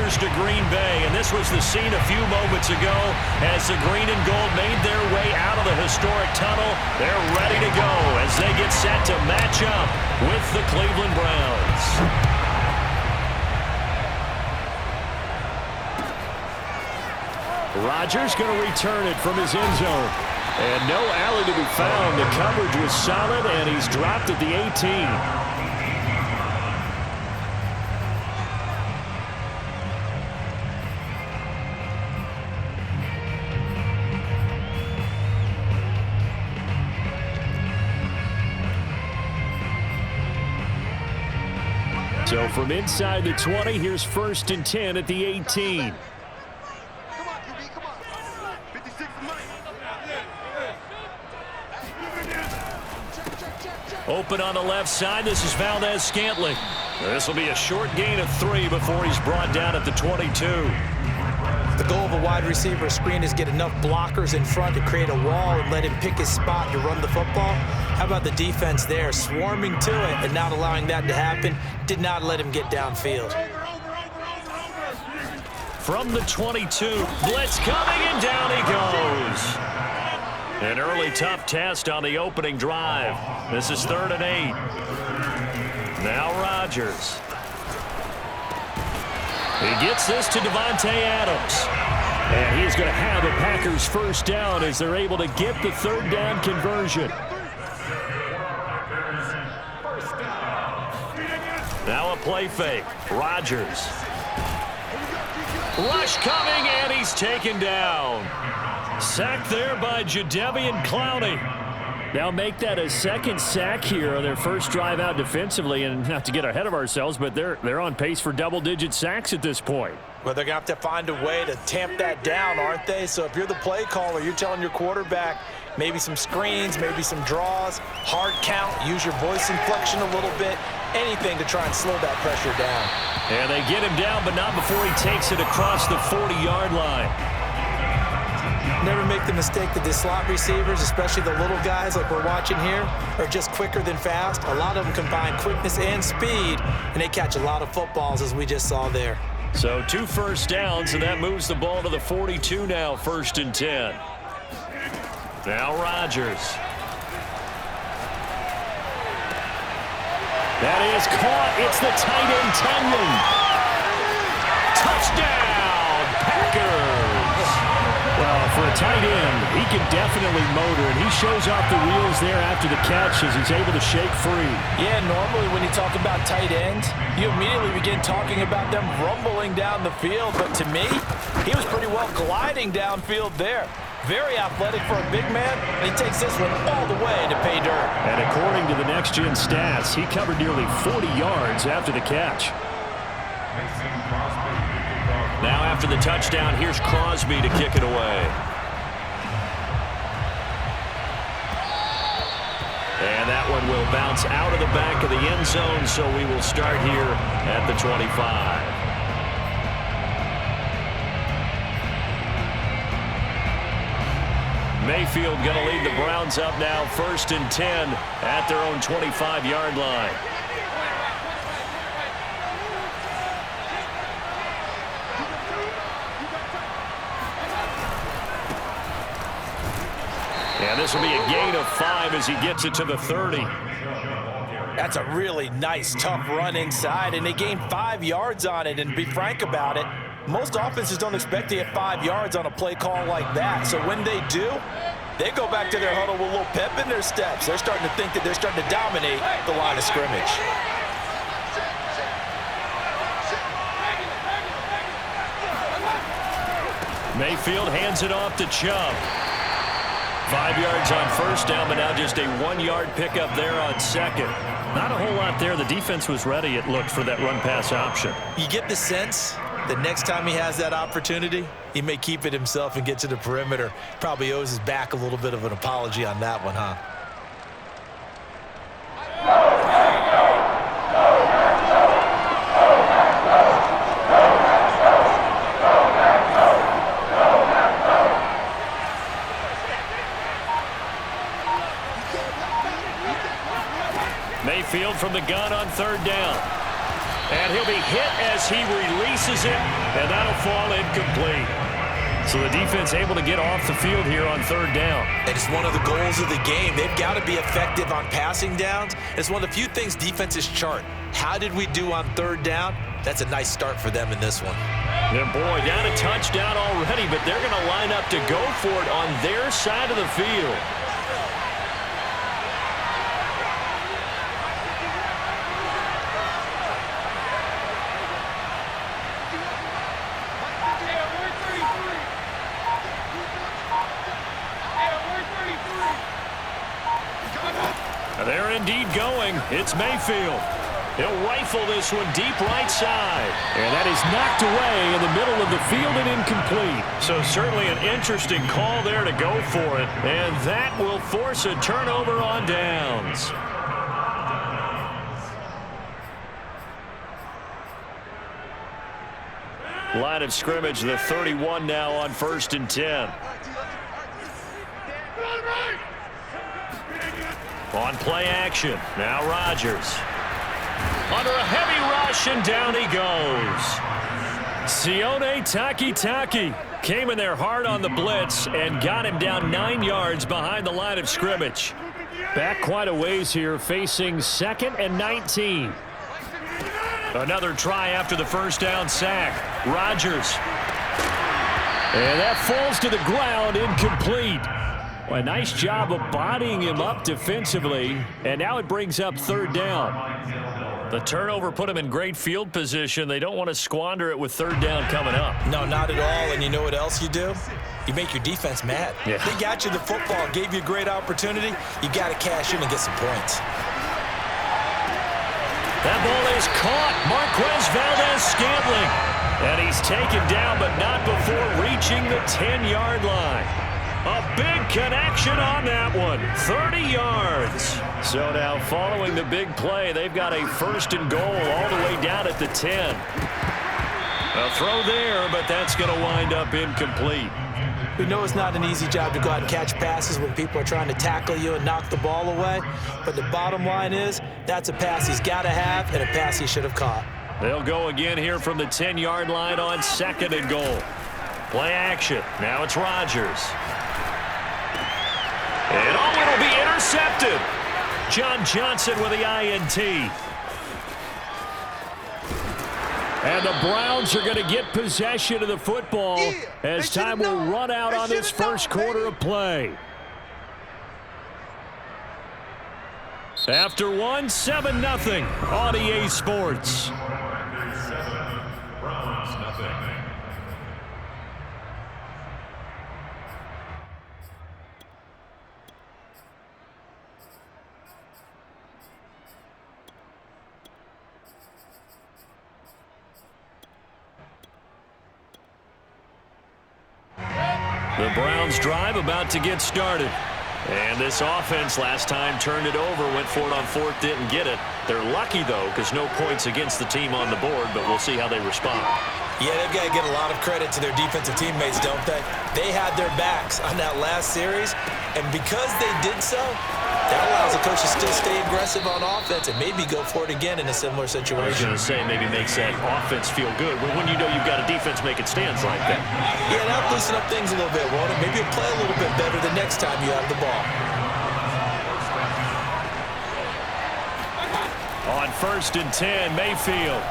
Chargers to Green Bay, and this was the scene a few moments ago as the green and gold made their way out of the historic tunnel. They're ready to go as they get set to match up with the Cleveland Browns. Rodgers going to return it from his end zone. And no alley to be found. The coverage was solid, and he's dropped at the 18. So from inside the 20, here's 1st and 10 at the 18. Open on the left side. This is Valdez-Scantling. This will be a short gain of 3 before he's brought down at the 22. The goal of a wide receiver screen is get enough blockers in front to create a wall and let him pick his spot to run the football. How about the defense there, swarming to it and not allowing that to happen? Did not let him get downfield. From the 22, blitz coming, and down he goes. An early tough test on the opening drive. This is 3rd and 8. Now Rodgers. He gets this to Devontae Adams. And he's going to have the Packers 1st down as they're able to get the 3rd down conversion. Now a play fake. Rodgers. Rush coming, and he's taken down. Sacked there by Jadeveon Clowney. Now make that a 2nd sack here on their first drive out defensively, and not to get ahead of ourselves, but they're on pace for double-digit sacks at this point. Well, they're going to have to find a way to tamp that down, aren't they? So if you're the play caller, you're telling your quarterback maybe some screens, maybe some draws, hard count, use your voice inflection a little bit, anything to try and slow that pressure down. And they get him down, but not before he takes it across the 40-yard line. Never make the mistake that the slot receivers, especially the little guys like we're watching here, are just quicker than fast. A lot of them combine quickness and speed, and they catch a lot of footballs, as we just saw there. So 2 first downs, and that moves the ball to the 42 now, 1st and 10. Now Rodgers. That is caught. It's the tight end, Tunyon. Touchdown, Packers. Well, for a tight end, he can definitely motor, and he shows off the wheels there after the catch as he's able to shake free. Yeah, normally when you talk about tight ends, you immediately begin talking about them rumbling down the field. But to me, he was pretty well gliding downfield there. Very athletic for a big man, and he takes this one all the way to pay dirt. And according to the Next Gen stats, he covered nearly 40 yards after the catch. Now after the touchdown, here's Crosby to kick it away. And that one will bounce out of the back of the end zone, so we will start here at the 25. Mayfield going to lead the Browns up now, 1st and 10 at their own 25-yard line. And this will be a gain of 5 as he gets it to the 30. That's a really nice, tough run inside, and they gained 5 yards on it. And to be frank about it, most offenses don't expect to get 5 yards on a play call like that. So when they do, they go back to their huddle with a little pep in their steps. They're starting to think that they're starting to dominate the line of scrimmage. Mayfield hands it off to Chubb. 5 yards on 1st down, but now just a 1-yard pickup there on 2nd. Not a whole lot there. The defense was ready, it looked, for that run-pass option. You get the sense that next time he has that opportunity, he may keep it himself and get to the perimeter. Probably owes his back a little bit of an apology on that one, huh? Mayfield from the gun on 3rd down. And he'll be hit as he releases it, and that'll fall incomplete. So the defense able to get off the field here on third down. And it's one of the goals of the game. They've got to be effective on passing downs. It's one of the few things defenses chart. How did we do on third down? That's a nice start for them in this one. And boy, down a touchdown already, but they're going to line up to go for it on their side of the field. They're indeed going. It's Mayfield. He'll rifle this one deep right side. And that is knocked away in the middle of the field and incomplete. So certainly an interesting call there to go for it. And that will force a turnover on downs. Line of scrimmage, the 31 now on 1st and 10. On play action, now Rodgers. Under a heavy rush, and down he goes. Sione Takitaki came in there hard on the blitz and got him down 9 yards behind the line of scrimmage. Back quite a ways here, facing 2nd and 19. Another try after the first down sack. Rodgers. And that falls to the ground, incomplete. A nice job of bodying him up defensively, and now it brings up third down. The turnover put him in great field position. They don't want to squander it with third down coming up. No, not at all. And you know what else you do? You make your defense mad. Yeah. They got you the football, gave you a great opportunity. You got to cash in and get some points. That ball is caught. Marquez Valdez-Scantling. And he's taken down, but not before reaching the 10-yard line. A big connection on that one. 30 yards. So now following the big play, they've got a 1st and goal all the way down at the 10. A throw there, but that's going to wind up incomplete. We know it's not an easy job to go out and catch passes when people are trying to tackle you and knock the ball away. But the bottom line is that's a pass he's got to have and a pass he should have caught. They'll go again here from the 10-yard line on 2nd and goal. Play action. Now it's Rodgers. And oh, it'll be intercepted. John Johnson with the INT. And the Browns are going to get possession of the football as time will run out on this first quarter of play. After 7-0 on EA Sports. The Browns drive about to get started. And this offense last time turned it over, went for it on 4th, didn't get it. They're lucky, though, because no points against the team on the board, but we'll see how they respond. Yeah, they've got to get a lot of credit to their defensive teammates, don't they? They had their backs on that last series, and because they did so, that allows the coach to still stay aggressive on offense and maybe go for it again in a similar situation. I was going to say maybe makes that offense feel good, but when you know you've got a defense making stands like that. Yeah, that'll loosen up things a little bit, won't it? Maybe you'll play a little bit better the next time you have the ball. On 1st and 10, Mayfield.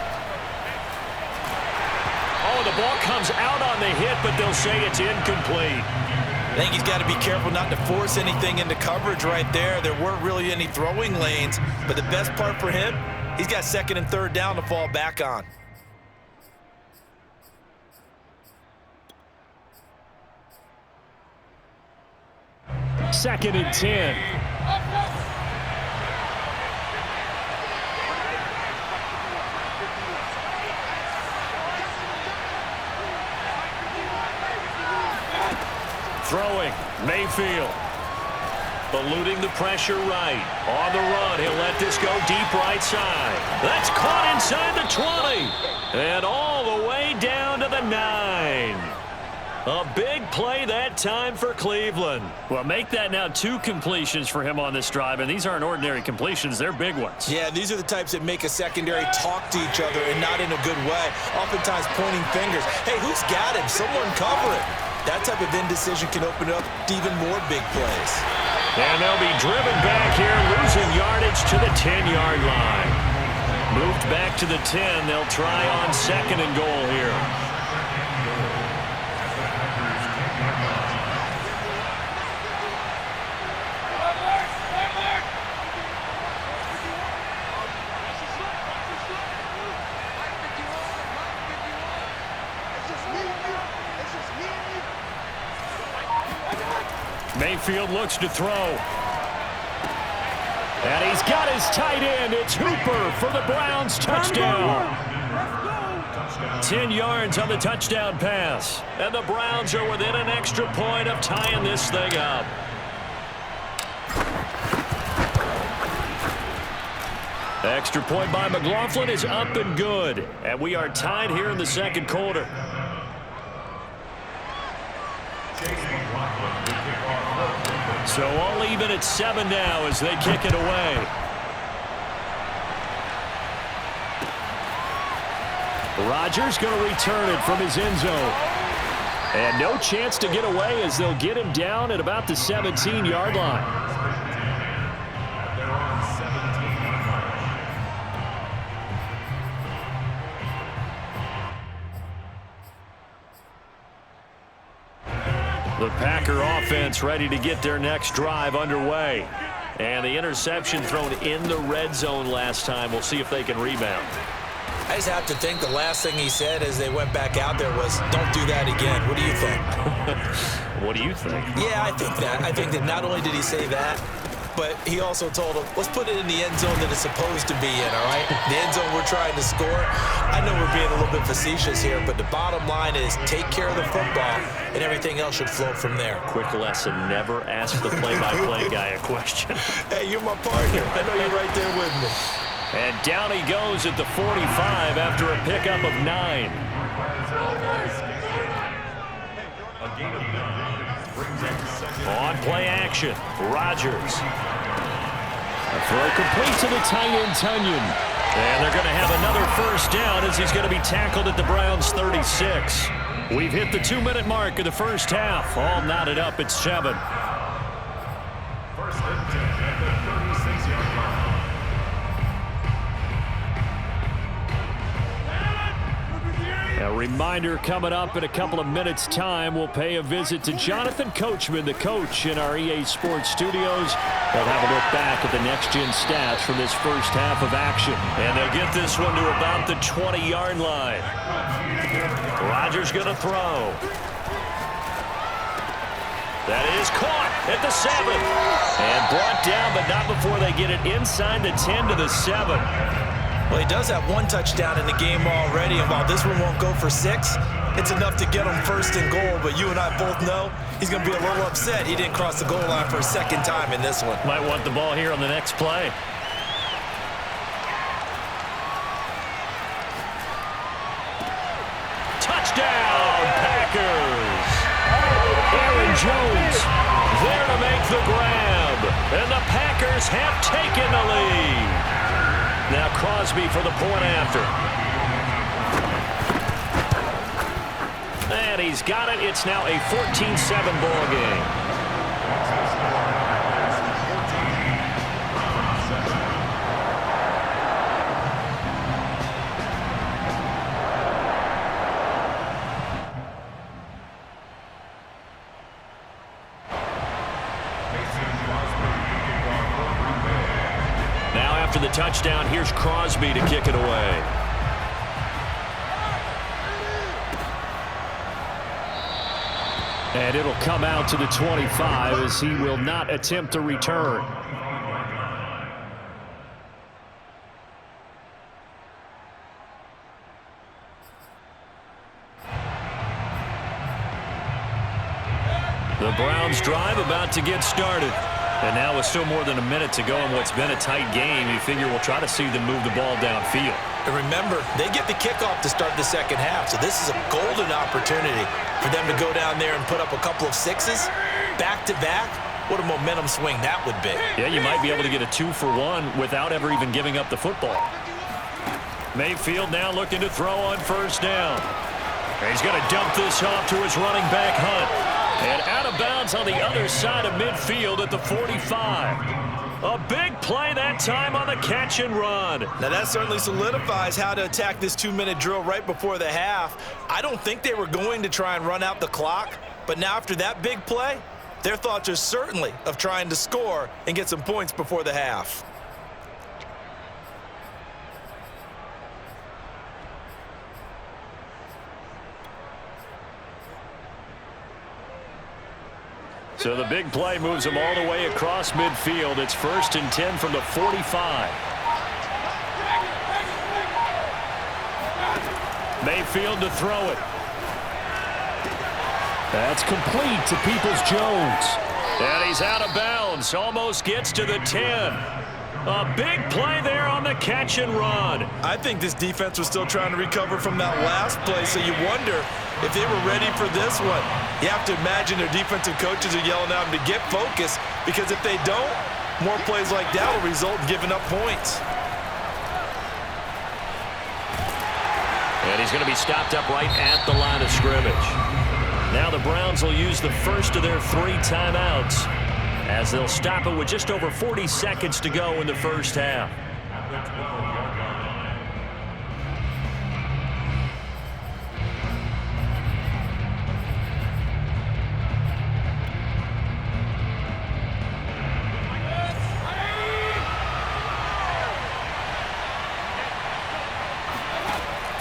Oh, the ball comes out on the hit, but they'll say it's incomplete. I think he's got to be careful not to force anything into coverage right there. There weren't really any throwing lanes, but the best part for him, he's got 2nd and 3rd down to fall back on. Second and 10. Throwing, Mayfield. Eluding the pressure right. On the run, he'll let this go deep right side. That's caught inside the 20. And all the way down to the 9. A big play that time for Cleveland. Well, make that now 2 completions for him on this drive, and these aren't ordinary completions. They're big ones. Yeah, these are the types that make a secondary talk to each other and not in a good way, oftentimes pointing fingers. Hey, who's got him? Someone cover it. That type of indecision can open up to even more big plays. And they'll be driven back here, losing yardage to the 10-yard line. Moved back to the 10. They'll try on 2nd and goal here. Mayfield looks to throw. And he's got his tight end. It's Hooper for the Browns touchdown. 10 yards on the touchdown pass. And the Browns are within an extra point of tying this thing up. The extra point by McLaughlin is up and good. And we are tied here in the 2nd quarter. So all even at 7 now as they kick it away. Rodgers going to return it from his end zone. And no chance to get away as they'll get him down at about the 17-yard line. The Packer offense ready to get their next drive underway. And the interception thrown in the red zone last time. We'll see if they can rebound. I just have to think the last thing he said as they went back out there was, don't do that again. What do you think? What do you think? Yeah, I think that. I think that not only did he say that, but he also told him, let's put it in the end zone that it's supposed to be in, all right? The end zone we're trying to score. I know we're being a little bit facetious here, but the bottom line is take care of the football, and everything else should flow from there. Quick lesson, never ask the play-by-play guy a question. Hey, you're my partner. I know you're right there with me. And down he goes at the 45 after a pickup of 9. On play action, Rodgers. A throw complete to the tight end, Tunyon. And they're going to have another first down as he's going to be tackled at the Browns' 36. We've hit the 2-minute mark of the first half. All knotted up at 7. First and 10 at the 36-yard line. A reminder coming up in a couple of minutes' time. We'll pay a visit to Jonathan Coachman, the coach in our EA Sports studios. They'll have a look back at the next-gen stats from this first half of action. And they'll get this one to about the 20-yard line. Rodgers going to throw. That is caught at the 7. And brought down, but not before they get it inside the 10 to the 7. Well, he does have 1 touchdown in the game already, and while this one won't go for 6, it's enough to get him first and goal. But you and I both know he's going to be a little upset he didn't cross the goal line for a 2nd time in this one. Might want the ball here on the next play. Touchdown, Packers! Aaron Jones there to make the grab, and the Packers have taken the lead. Now Crosby for the point after. And he's got it. It's now a 14-7 ball game. After the touchdown, here's Crosby to kick it away. And it'll come out to the 25 as he will not attempt to return. The Browns drive about to get started. And now with still more than a minute to go in what's been a tight game, you figure we'll try to see them move the ball downfield. And remember, they get the kickoff to start the second half, so this is a golden opportunity for them to go down there and put up a couple of sixes back-to-back. What a momentum swing that would be. Yeah, you might be able to get a 2-for-1 without ever even giving up the football. Mayfield now looking to throw on first down. And he's going to dump this off to his running back, Hunt. And out of bounds on the other side of midfield at the 45. A big play that time on the catch and run. Now that certainly solidifies how to attack this 2-minute drill right before the half. I don't think they were going to try and run out the clock, but now after that big play, their thoughts are certainly of trying to score and get some points before the half. So the big play moves them all the way across midfield. It's 1st and 10 from the 45. Mayfield to throw it. That's complete to Peoples-Jones. And he's out of bounds. Almost gets to the 10. A big play there on the catch and run. I think this defense was still trying to recover from that last play, so you wonder if they were ready for this one. You have to imagine their defensive coaches are yelling at them to get focused, because if they don't, more plays like that will result in giving up points. And he's going to be stopped up right at the line of scrimmage. Now the Browns will use the first of their 3 timeouts, as they'll stop it with just over 40 seconds to go in the first half.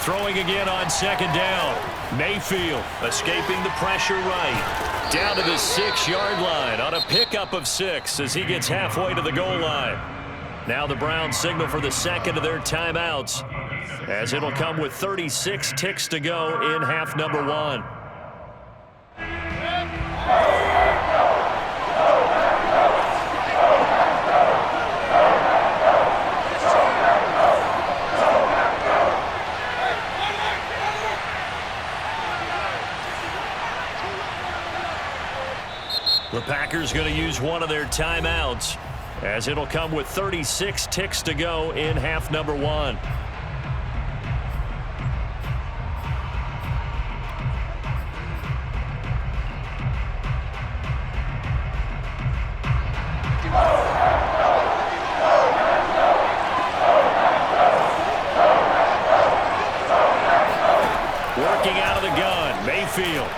Throwing again on second down. Mayfield escaping the pressure right. Down to the 6-yard line on a pickup of 6 as he gets halfway to the goal line. Now the Browns signal for the second of their timeouts, as it'll come with 36 ticks to go in half number 1. The Packers going to use one of their timeouts, as it'll come with 36 ticks to go in half number 1. Working out of the gun, Mayfield.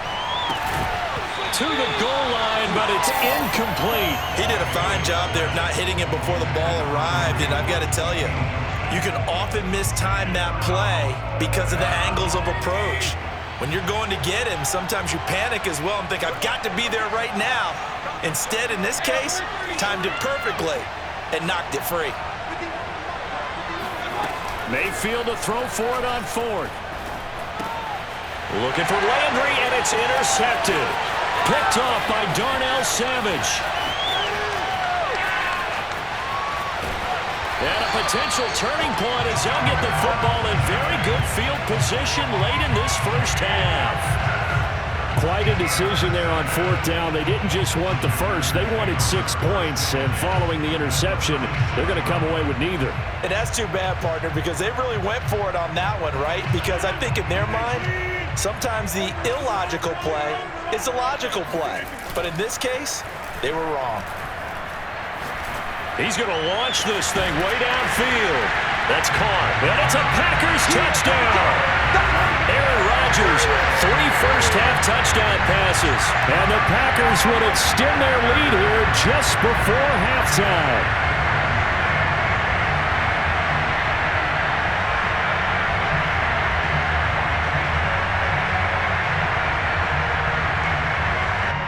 To the goal line, but it's incomplete. He did a fine job there of not hitting it before the ball arrived, and I've got to tell you, you can often mistime that play because of the angles of approach. When you're going to get him, sometimes you panic as well and think, I've got to be there right now. Instead, in this case, timed it perfectly and knocked it free. Mayfield to throw for it on 4th. Looking for Landry, and it's intercepted. Picked off by Darnell Savage. And a potential turning point as they'll get the football in very good field position late in this first half. Quite a decision there on 4th down. They didn't just want the first. They wanted 6 points, and following the interception, they're going to come away with neither. And that's too bad, partner, because they really went for it on that one, right? Because I think in their mind, sometimes the illogical play is a logical play. But in this case, they were wrong. He's going to launch this thing way downfield. That's caught. And it's a Packers touchdown. Aaron Rodgers, 3 first-half touchdown passes. And the Packers would extend their lead here just before halftime.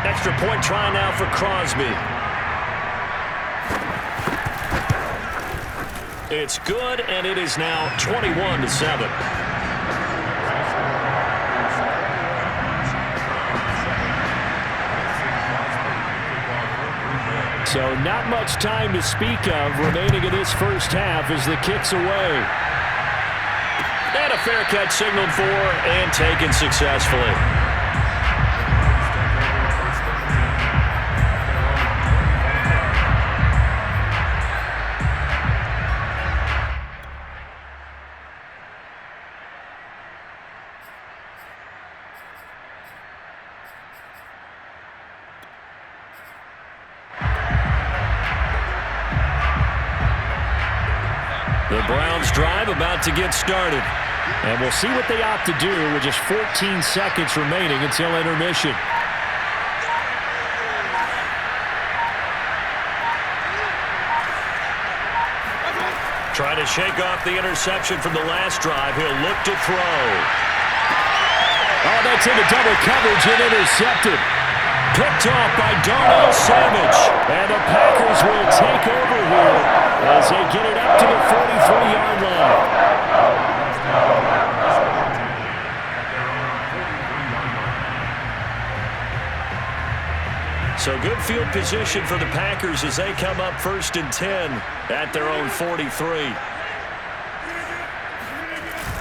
Extra point try now for Crosby. It's good, and it is now 21-7. So not much time to speak of remaining in this first half as the kick's away. And a fair catch signaled for and taken successfully. The Browns drive about to get started. And we'll see what they opt to do with just 14 seconds remaining until intermission. Trying to shake off the interception from the last drive. He'll look to throw. Oh, that's into double coverage and intercepted. Picked off by Darnell Savage. And the Packers will take over here as they get it up to the 43-yard line. So good field position for the Packers as they come up 1st and 10 at their own 43.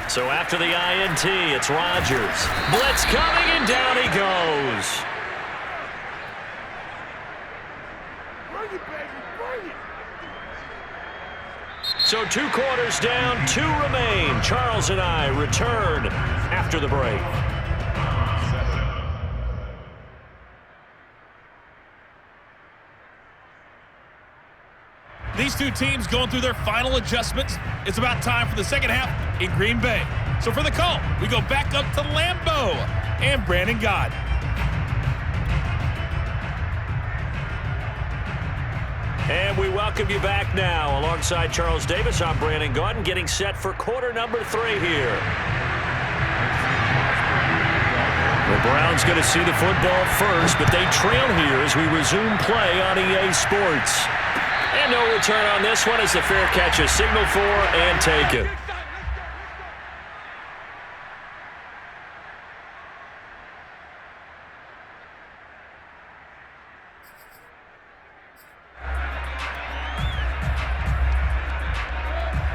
So after the INT, it's Rodgers. Blitz coming, and down he goes. So 2 quarters down, 2 remain. Charles and I return after the break. These two teams going through their final adjustments. It's about time for the second half in Green Bay. So for the call, we go back up to Lambeau and Brandon Gott. And we welcome you back now. Alongside Charles Davis, I'm Brandon Gott, getting set for quarter number 3 here. The Browns going to see the football first, but they trail here as we resume play on EA Sports. And no return on this one as the fair catch is signaled for and taken.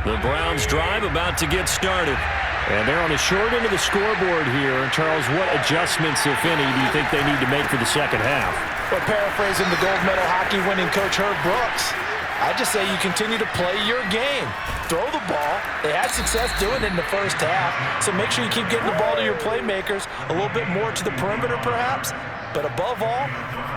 The Browns drive about to get started. And they're on the short end of the scoreboard here. And Charles, what adjustments, if any, do you think they need to make for the second half? Well, paraphrasing the gold medal hockey winning coach Herb Brooks, I just say you continue to play your game. Throw the ball. They had success doing it in the first half, so make sure you keep getting the ball to your playmakers, a little bit more to the perimeter perhaps, but above all,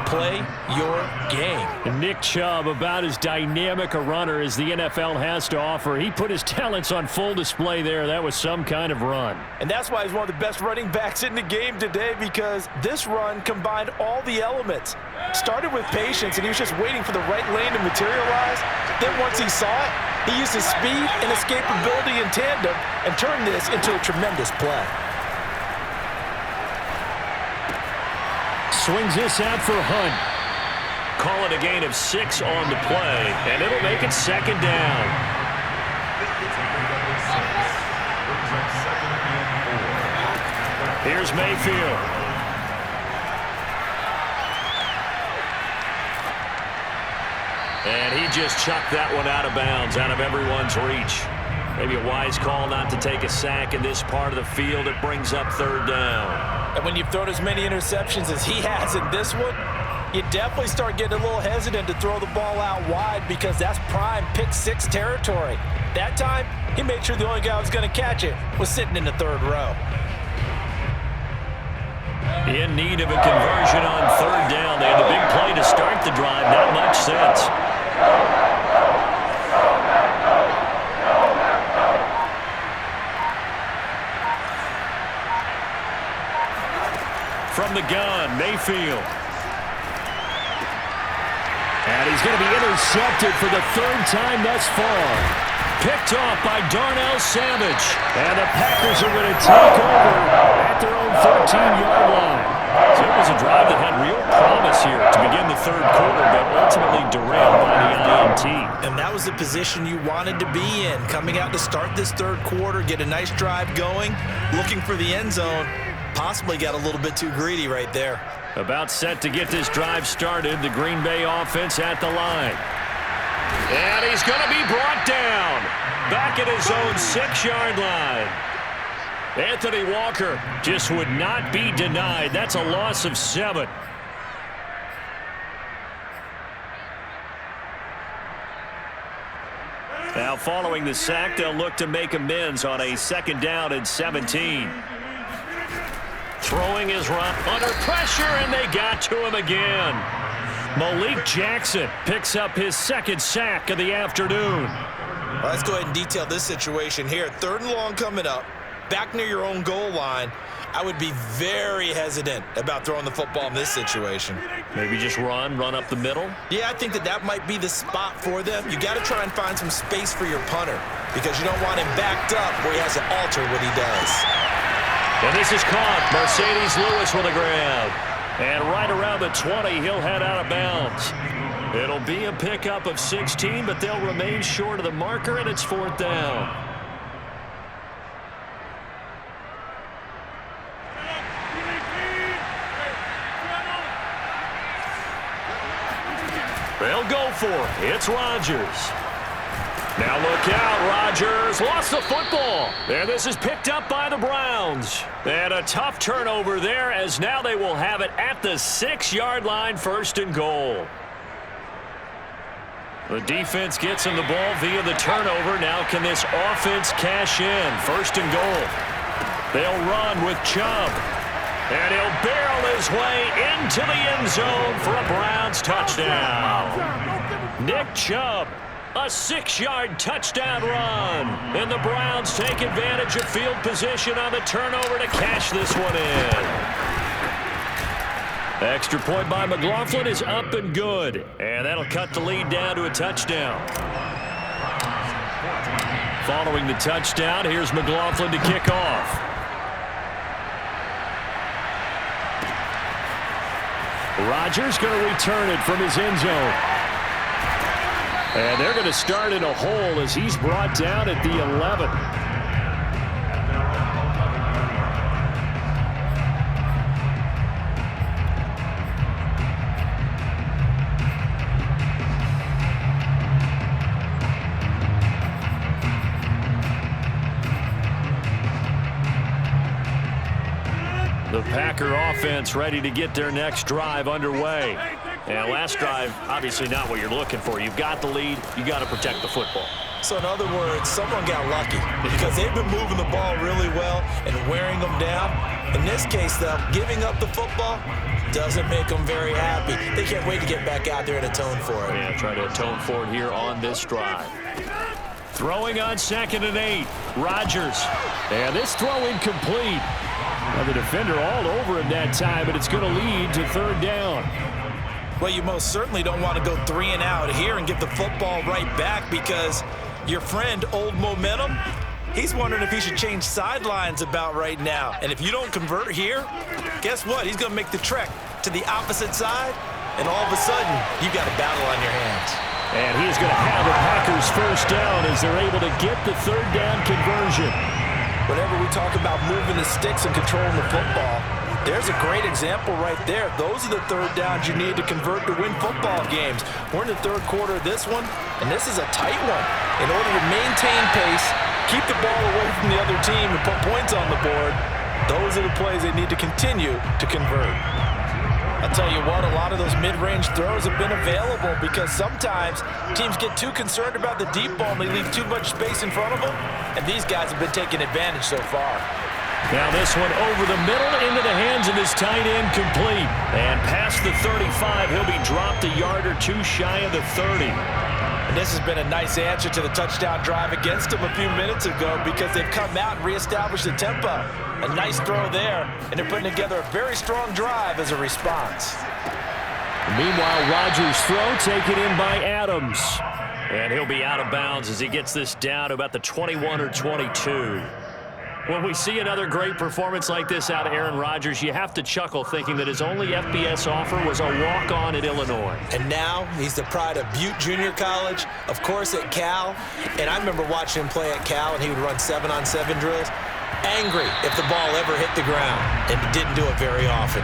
play your game. And Nick Chubb, about as dynamic a runner as the NFL has to offer. He put his talents on full display there. That was some kind of run. And that's why he's one of the best running backs in the game today, because this run combined all the elements. Started with patience, and he was just waiting for the right lane to materialize. Then once he saw it, he used his speed and escapability in tandem and turned this into a tremendous play. Swings this out for Hunt. Call it a gain of 6 on the play, and it'll make it 2nd down. Here's Mayfield. And he just chucked that one out of bounds, out of everyone's reach. Maybe a wise call not to take a sack in this part of the field. It brings up 3rd down. And when you've thrown as many interceptions as he has in this one, you definitely start getting a little hesitant to throw the ball out wide, because that's prime pick 6 territory. That time, he made sure the only guy who was going to catch it was sitting in the 3rd row. In need of a conversion on 3rd down. They had the big play to start the drive. Not much sense. From the gun, Mayfield. And he's going to be intercepted for the 3rd time thus far. Picked off by Darnell Savage. And the Packers are going to take over at their own 13-yard line. So it was a drive that had real promise here to begin the 3rd quarter, but ultimately derailed by the INT. And that was the position you wanted to be in. Coming out to start this 3rd quarter, get a nice drive going, looking for the end zone. Possibly got a little bit too greedy right there. About set to get this drive started, the Green Bay offense at the line. And he's going to be brought down. Back at his own 6-yard line. Anthony Walker just would not be denied. That's a loss of 7. Now following the sack, they'll look to make amends on a 2nd down and 17. Throwing his run under pressure, and they got to him again. Malik Jackson picks up his 2nd sack of the afternoon. Well, let's go ahead and detail this situation here. 3rd and long coming up, back near your own goal line. I would be very hesitant about throwing the football in this situation. Maybe just run up the middle? Yeah, I think that might be the spot for them. You got to try and find some space for your punter because you don't want him backed up where he has to alter what he does. And this is caught. Mercedes Lewis with a grab. And right around the 20, he'll head out of bounds. It'll be a pickup of 16, but they'll remain short of the marker, and it's 4th down. They'll go for it. It's Rodgers. Now look out. Rodgers lost the football. And this is picked up by the Browns. And a tough turnover there as now they will have it at the 6-yard line, 1st and goal. The defense gets him the ball via the turnover. Now can this offense cash in? 1st and goal. They'll run with Chubb. And he'll barrel his way into the end zone for a Browns touchdown. Nick Chubb, a 6-yard touchdown run. And the Browns take advantage of field position on the turnover to cash this one in. Extra point by McLaughlin is up and good. And that'll cut the lead down to a touchdown. Following the touchdown, here's McLaughlin to kick off. Rodgers going to return it from his end zone. And they're going to start in a hole as he's brought down at the 11. The Packer offense ready to get their next drive underway. And last drive, obviously not what you're looking for. You've got the lead. You got to protect the football. So in other words, someone got lucky because they've been moving the ball really well and wearing them down. In this case, though, giving up the football doesn't make them very happy. They can't wait to get back out there and atone for it. Yeah, try to atone for it here on this drive. Throwing on 2nd and 8. Rodgers. And this throw incomplete. Well, the defender all over him that time, but it's going to lead to 3rd down. Well, you most certainly don't want to go 3 and out here and give the football right back because your friend, Old Momentum, he's wondering if he should change sidelines about right now. And if you don't convert here, guess what? He's going to make the trek to the opposite side, and all of a sudden, you've got a battle on your hands. And he's going to have the Packers 1st down as they're able to get the 3rd down conversion. Whenever we talk about moving the sticks and controlling the football, there's a great example right there. Those are the 3rd downs you need to convert to win football games. We're in the 3rd quarter of this one, and this is a tight one. In order to maintain pace, keep the ball away from the other team, and put points on the board, those are the plays they need to continue to convert. I'll tell you what, a lot of those mid-range throws have been available because sometimes teams get too concerned about the deep ball and they leave too much space in front of them, and these guys have been taking advantage so far. Now this one over the middle into the hands of his tight end, complete. And past the 35, he'll be dropped a yard or 2 shy of the 30. And this has been a nice answer to the touchdown drive against them a few minutes ago because they've come out and reestablished the tempo. A nice throw there, and they're putting together a very strong drive as a response. Meanwhile, Rodgers' throw taken in by Adams. And he'll be out of bounds as he gets this down to about the 21 or 22. When we see another great performance like this out of Aaron Rodgers, you have to chuckle thinking that his only FBS offer was a walk-on at Illinois. And now he's the pride of Butte Junior College, of course at Cal. And I remember watching him play at Cal, and he would run 7-on-7 drills. Angry if the ball ever hit the ground, and he didn't do it very often.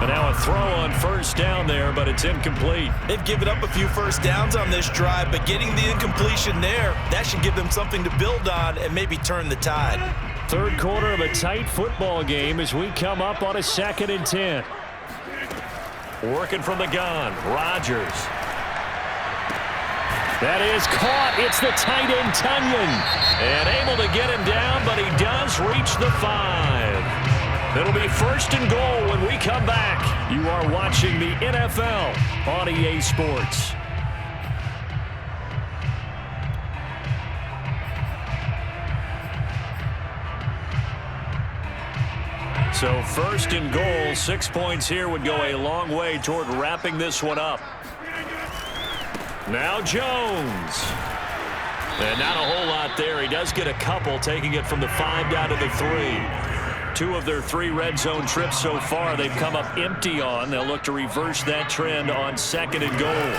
But now a throw on 1st down there, but it's incomplete. They've given up a few 1st downs on this drive, but getting the incompletion there, that should give them something to build on and maybe turn the tide. Third quarter of a tight football game as we come up on a 2nd and 10. Working from the gun, Rodgers. That is caught. It's the tight end, Tunyon. And able to get him down, but he does reach the 5. It'll be 1st and goal when we come back. You are watching the NFL on EA Sports. So 1st and goal, 6 points here would go a long way toward wrapping this one up. Now Jones. And not a whole lot there. He does get a couple, taking it from the 5 down to the 3. 2 of their 3 red zone trips so far they've come up empty on. They'll look to reverse that trend on 2nd and goal.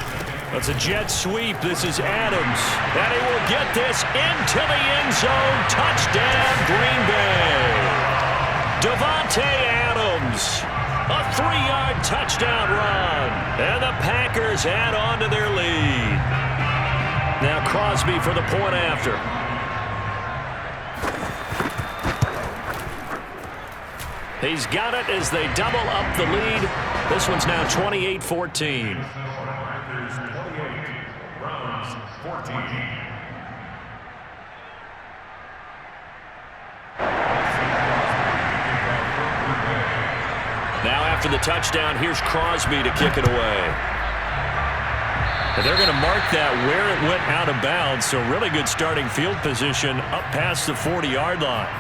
That's a jet sweep. This is Adams. And he will get this into the end zone. Touchdown, Green Bay. Davante Adams, a 3-yard touchdown run, and the Packers add on to their lead. Now Crosby for the point after. He's got it as they double up the lead. This one's now 28-14. Now after the touchdown, here's Crosby to kick it away. And they're going to mark that where it went out of bounds, so really good starting field position up past the 40-yard line.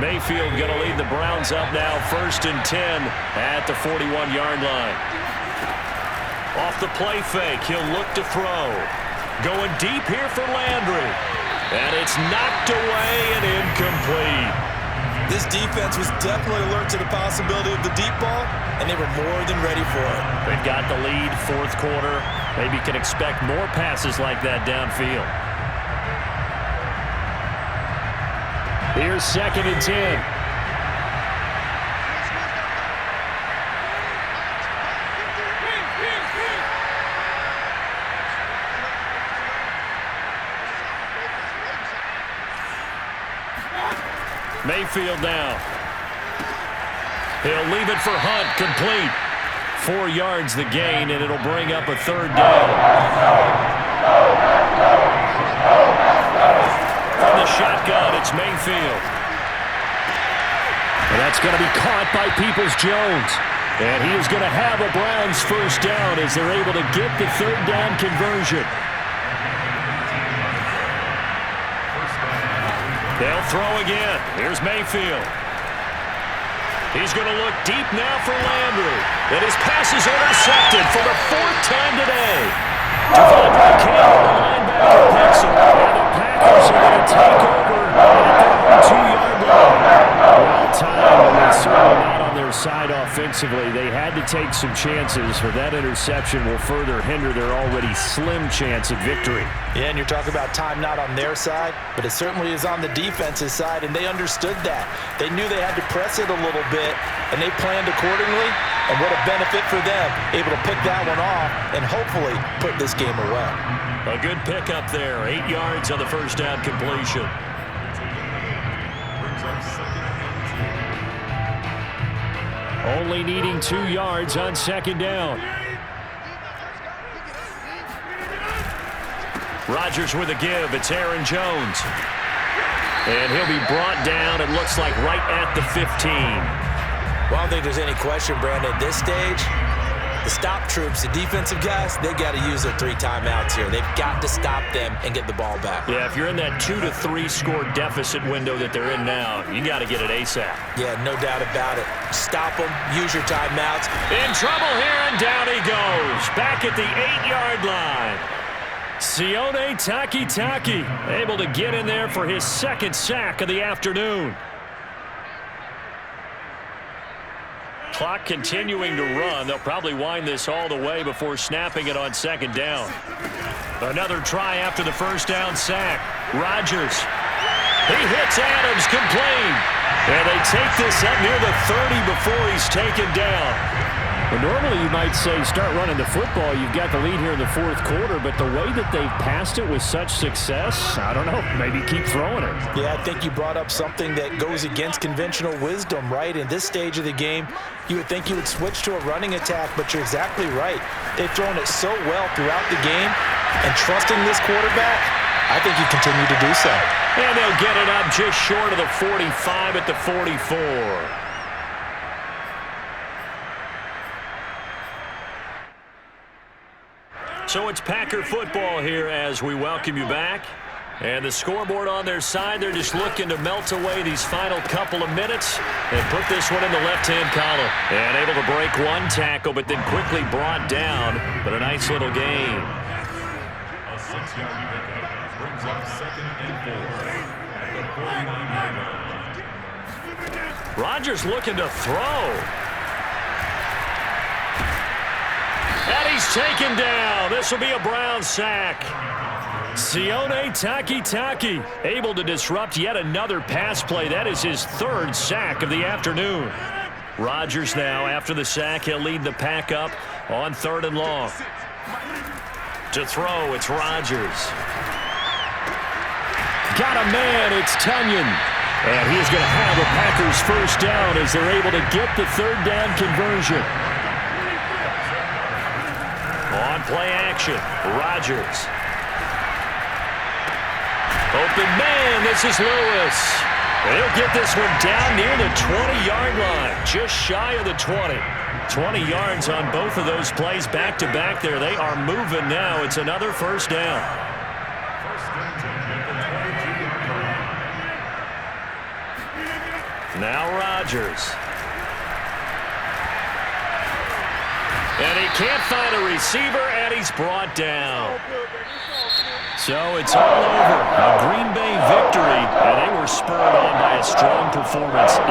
Mayfield going to lead the Browns up now, 1st and 10 at the 41-yard line. Off the play fake, he'll look to throw. Going deep here for Landry. And it's knocked away and incomplete. This defense was definitely alert to the possibility of the deep ball, and they were more than ready for it. They've got the lead, 4th quarter. Maybe can expect more passes like that downfield. Here's 2nd and 10. Mayfield now. He'll leave it for Hunt, complete. 4 yards the gain, and it'll bring up a 3rd down. From the shotgun, it's Mayfield. And that's going to be caught by Peoples-Jones. And he is going to have a Browns 1st down as they're able to get the 3rd down conversion. They'll throw again. Here's Mayfield. He's going to look deep now for Landry. And his pass is intercepted for the 4th time today. Devondre Campbell, the linebacker, picks him. And the Packers are going to take over at the 2-yard line. Well timed, and it's certainly not on their side offensively. They had to take some chances, for that interception will further hinder their already slim chance at victory. Yeah, and you're talking about time not on their side, but it certainly is on the defense's side, and they understood that. They knew they had to press it a little bit, and they planned accordingly, and what a benefit for them, able to pick that one off and hopefully put this game away. A good pickup there, 8 yards on the 1st down completion. Only needing 2 yards on 2nd down. Rodgers with a give. It's Aaron Jones. And he'll be brought down, it looks like, right at the 15. Well, I don't think there's any question, Brandon, at this stage, the stop troops, the defensive guys, they got to use their 3 timeouts here. They've got to stop them and get the ball back. Yeah, if you're in that 2 to 3 score deficit window that they're in now, you got to get it ASAP. Yeah, no doubt about it. Stop them, use your timeouts. In trouble here, and down he goes. Back at the 8-yard line. Sione Takitaki able to get in there for his 2nd sack of the afternoon. Clock continuing to run. They'll probably wind this all the way before snapping it on 2nd down. Another try after the 1st down sack. Rodgers. He hits Adams, complete. And they take this up near the 30 before he's taken down. Well, normally you might say start running the football. You've got the lead here in the fourth quarter, but the way that they've passed it with such success, I don't know, maybe keep throwing it. Yeah, I think you brought up something that goes against conventional wisdom, right? In this stage of the game, you would think you would switch to a running attack, but you're exactly right. They've thrown it so well throughout the game, and trusting this quarterback, I think you continue to do so. And they'll get it up just short of the 45 at the 44. So it's Packer football here as we welcome you back. And the scoreboard on their side, they're just looking to melt away these final couple of minutes and put this one in the left-hand column. And able to break one tackle, but then quickly brought down. But a nice little gain. A 6-yard pickup brings up 2nd and 4 at the 49-yard line. Rodgers looking to throw. And he's taken down. This will be a Brown sack. Sione Takitaki able to disrupt yet another pass play. That is his 3rd sack of the afternoon. Rodgers now, after the sack, he'll lead the pack up on 3rd and long. To throw, it's Rodgers. Got a man, it's Tunyon. And he is going to have the Packers first down as they're able to get the 3rd down conversion. On play action, Rodgers. Open man, this is Lewis. They'll get this one down near the 20-yard line, just shy of the 20. 20 yards on both of those plays back-to-back there. They are moving now. It's another first down. Now Rodgers. And he can't find a receiver, and he's brought down. So it's all over. A Green Bay victory, and they were spurred on by a strong performance in